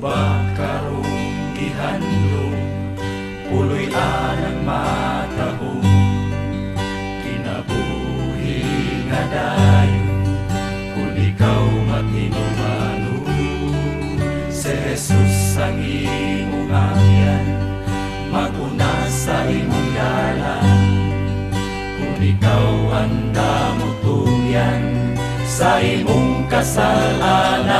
ba karong gihandlo puloy anang matahong kinabuhi nga dayon kung ikaw matinumano si Jesus ang imong angyan maguna sa imong dalan kung ikaw handa mo tugyan sa imong kasalanan.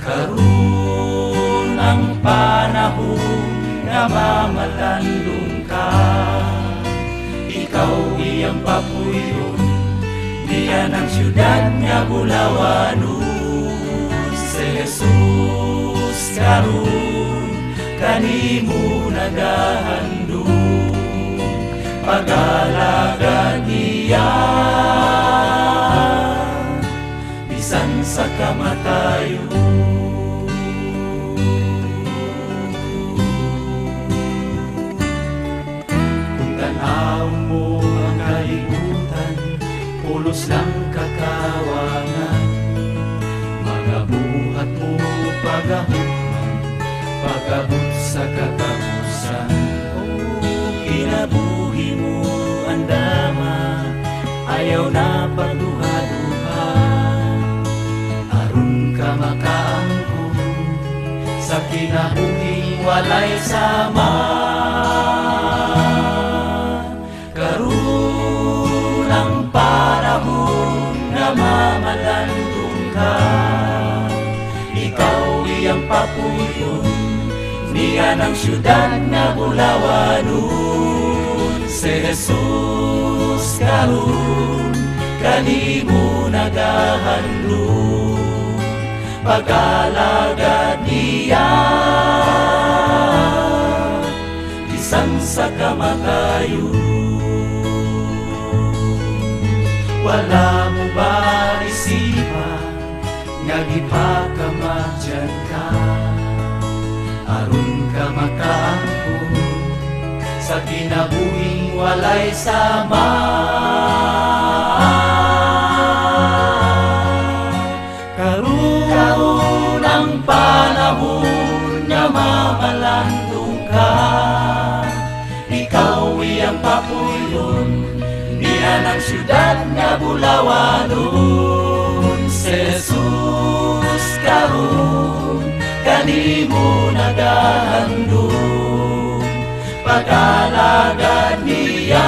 Karon ang panahon nga mamalandong ka, ikaw iyang papuyon, diyan ang syudad nga Bulawanon. Si Jesus karon kanimo nagahandog pag-alagad niya bisan sa kamatayon. Kung tanaw mo ang kalibutan, pulos lang kakawangan, mga buhat mo pagahukman, pag-abot sa katapusan. Kinabuhi mo andama, ayaw na pagduha-duha, aron ka makaangkon sa kinabuhing walay sama. Karon ang panahon nga mamalandong ka, ikaw iyang papuyon, diyan ang syudad nga Bulawanon. Si Jesus karon kanimo nagahandog pag-alagad niya bisan sa kamatayon. Wala mo ba isipa nga gipakamadyan ka aron ka makaangkon sa kinabuhing walay sama. Karon ang panahon nga mamalandong ka, ikaw iyang papuyon, diyan ang syudad nga Bulawanon. Si Jesus karon kanimo nagahandog pag-alagad niya